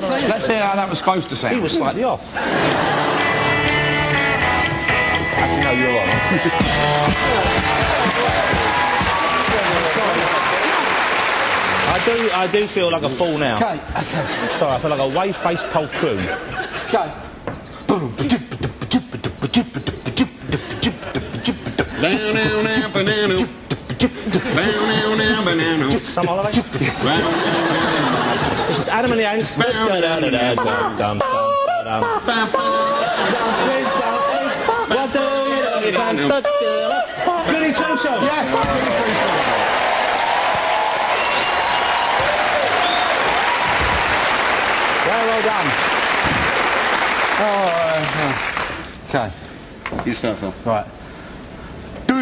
off. Let's hear how that was supposed to sound. He was slightly off. Actually, no, you're on. I do feel like a fool now. Okay. Sorry, I feel like a wave-faced poltroon. Okay. Some holiday? This is Adam and the Ants. What do you do? Goody two-show. Yes. Well done. Okay. You start, Phil. Right. I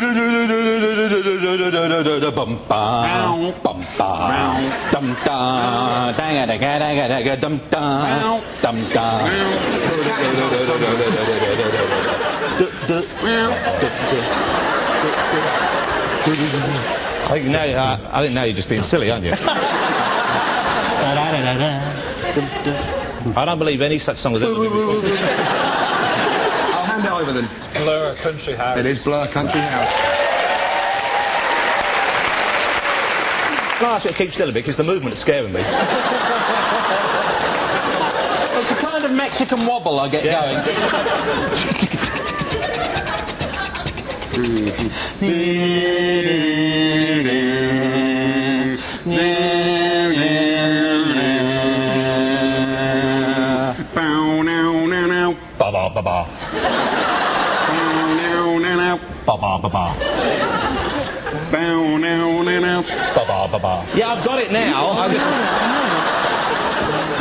think now you're just being silly, aren't you? I don't believe any such song as that. I'll hand it over then. It's Blur Country House. It is Blur Country House. No, I should keep still a bit because the movement is scaring me. It's a kind of Mexican wobble I get going. Yeah, I've got it now.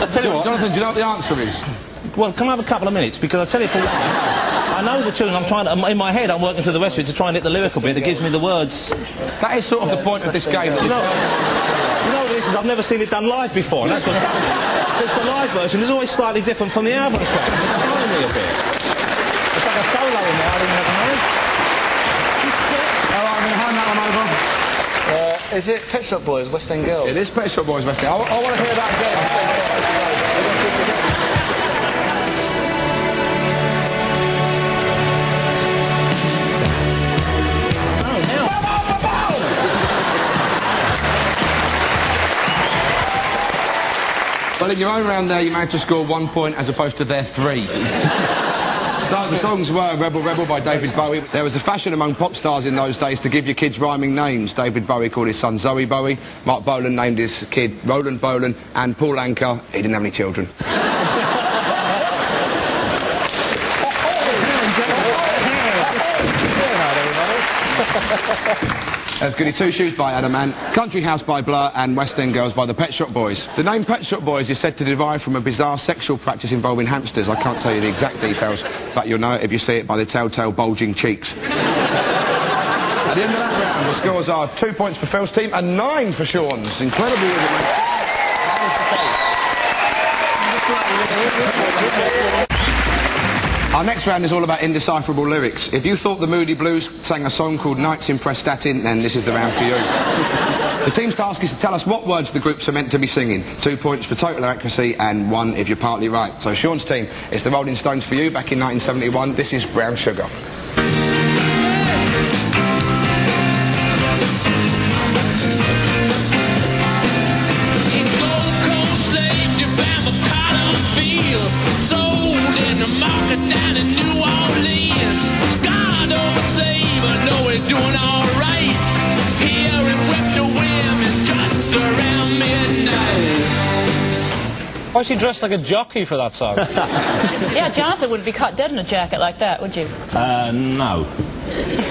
I tell you what. Jonathan, do you know what the answer is? Well, can I have a couple of minutes? Because I tell you, I know the tune. I'm trying to, in my head, I'm working through the rest of it to try and hit the lyrical bit that gives me the words. That is sort of the point of this game. You know what this is? I've never seen it done live before, and that's what's funny. Because the live version is always slightly different from the album track. It's throwing me a bit. It's like a solo in there. I didn't know. All right, I'm going to hand that one over. Is it Pet Shop Boys, West End Girls? It is Pet Shop Boys, West End. I want to hear that again. Well, in your own round there, you managed to score 1 point as opposed to their 3. So the songs were Rebel Rebel by David Bowie. There was a fashion among pop stars in those days to give your kids rhyming names. David Bowie called his son Zoe Bowie. Mark Bolan named his kid Roland Bolan. And Paul Anka, he didn't have any children. There's Goody Two Shoes by Adam Ant, Country House by Blur and West End Girls by the Pet Shop Boys. The name Pet Shop Boys is said to derive from a bizarre sexual practice involving hamsters. I can't tell you the exact details, but you'll know it if you see it by the telltale bulging cheeks. At the end of that round, the scores are 2 points for Phil's team and 9 for Sean's. Incredibly easy, mate. Our next round is all about indecipherable lyrics. If you thought the Moody Blues sang a song called Nights in Prestatyn, then this is the round for you. The team's task is to tell us what words the groups are meant to be singing. 2 points for total accuracy and 1 if you're partly right. So Sean's team, it's the Rolling Stones for you back in 1971. This is Brown Sugar. Why is he dressed like a jockey for that song? Yeah, Jonathan would be caught dead in a jacket like that, would you? No.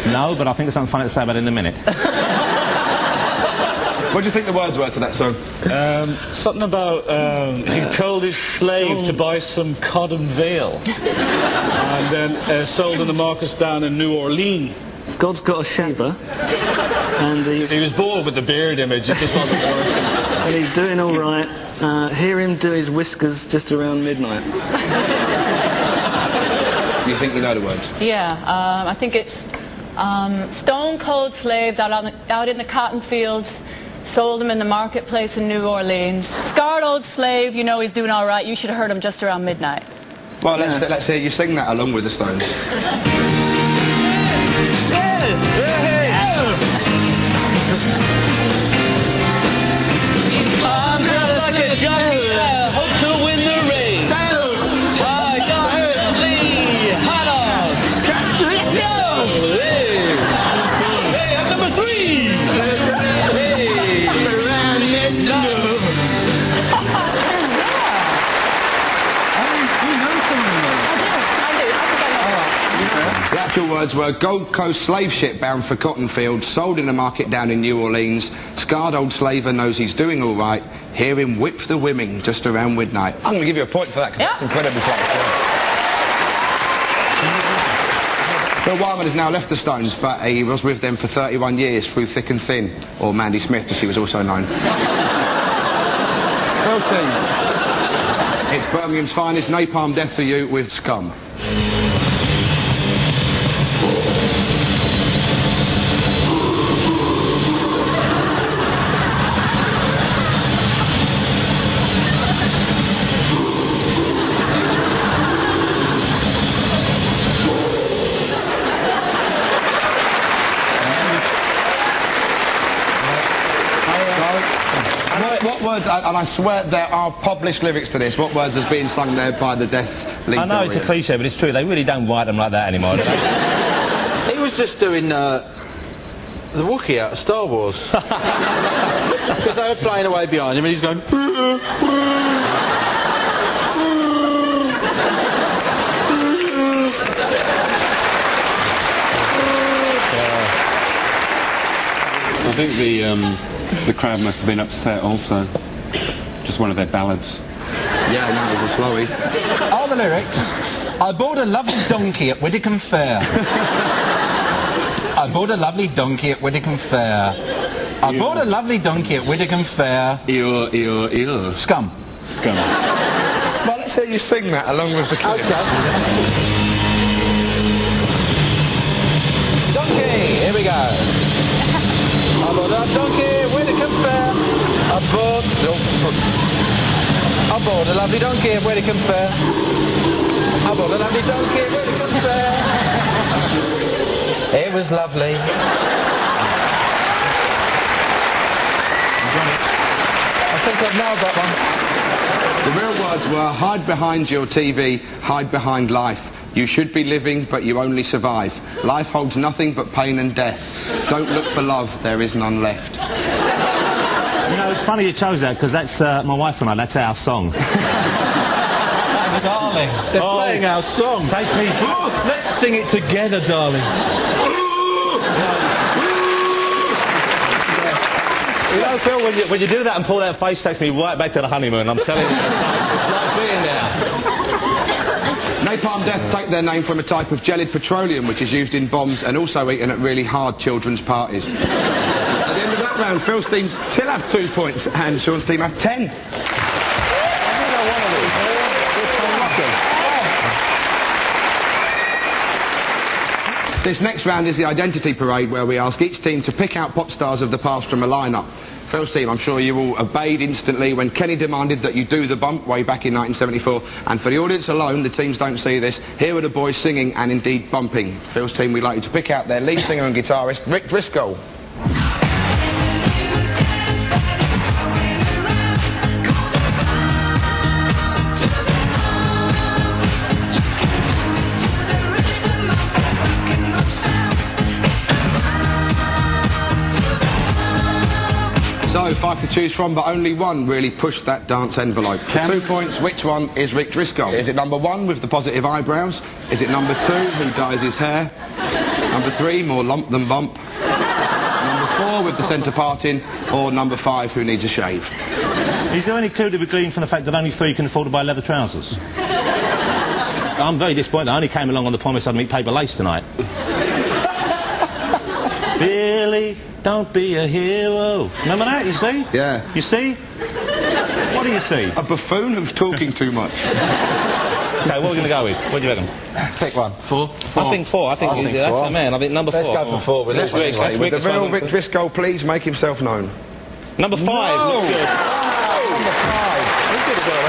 No, but I think there's something funny to say about it in a minute. What do you think the words were to that song? Something about he told his slave to buy some cotton veil and then sold in the markets down in New Orleans. God's got a shaver and He was bored with the beard image, it just wasn't working. and he's doing all right. Hear him do his whiskers just around midnight. You think you know the words? Yeah, I think it's stone cold slaves out in the cotton fields, Sold him in the marketplace in New Orleans. Scarred old slave, you know he's doing all right. You should have heard him just around midnight. Well, let's hear you sing that along with the Stones. I'm just like a jockey, hope to win the race. I got Lee, hot dogs. Hey, I'm number 3. The actual words were Gold Coast slave ship bound for cotton fields, sold in a market down in New Orleans. Scarred old slaver knows he's doing all right. Hear him whip the women just around midnight. I'm going to give you a point for that because that's incredibly close. Bill Wyman has now left the Stones, but he was with them for 31 years through thick and thin, or Mandy Smith as she was also known. First team. It's Birmingham's finest, Napalm Death for you with Scum. What words, and I swear there are published lyrics to this, what words is being sung there by the Death's lead? I know it's a cliche, but it's true. They really don't write them like that anymore, do they? He was just doing the Wookiee out of Star Wars. Because they were playing away behind him and he's going... I think the crowd must have been upset also. Just one of their ballads. Yeah, no, it was a slowie. Are the lyrics? I bought a lovely donkey at Widdicombe Fair. I bought a lovely donkey at Widdicombe Fair. I bought a lovely donkey at Widdicombe Fair. Ew. Scum. Scum. Well, let's hear you sing that along with the clip. Okay. Donkey, here we go. I bought a donkey at Widdicombe Fair. I bought a lovely donkey at Widdicombe Fair. I bought a lovely donkey at Widdicombe Fair. It was lovely. I think I've now got one. The real words were, hide behind your TV, hide behind life. You should be living, but you only survive. Life holds nothing but pain and death. Don't look for love, there is none left. You know, it's funny you chose that, because that's my wife and I, that's our song. Darling, they're playing our song. Takes me... Let's sing it together, darling. You know, Phil, when you do that and pull that face, takes me right back to the honeymoon. I'm telling you, it's like being there. Napalm Death take their name from a type of gelid petroleum which is used in bombs and also eaten at really hard children's parties. At the end of that round, Phil's team still have 2 points and Sean's team have 10. This next round is the identity parade, where we ask each team to pick out pop stars of the past from a lineup. Phil's team, I'm sure you all obeyed instantly when Kenny demanded that you do the bump way back in 1974. And for the audience alone, the teams don't see this, here are the boys singing and indeed bumping. Phil's team, we'd like you to pick out their lead singer and guitarist, Rick Driscoll. So, 5 to choose from, but only one really pushed that dance envelope. For 2 points, which one is Rick Driscoll? Is it number 1 with the positive eyebrows? Is it number 2, who dyes his hair? Number 3, more lump than bump? Number 4, with the centre parting? Or number 5, who needs a shave? Is there any clue to be gleaned from the fact that only 3 can afford to buy leather trousers? I'm very disappointed. I only came along on the promise I'd meet paper lace tonight. Billy, don't be a hero. Remember that, you see? Yeah. You see? What do you see? A buffoon who's talking too much. Okay, what are we going to go with? What do you reckon? Pick one. 4? I think 4. I think that's 4. the man. I think number 4. Let's go for 4. Let's Rick, the real Rick Driscoll, please make himself known. Number 5 looks good. Number 5.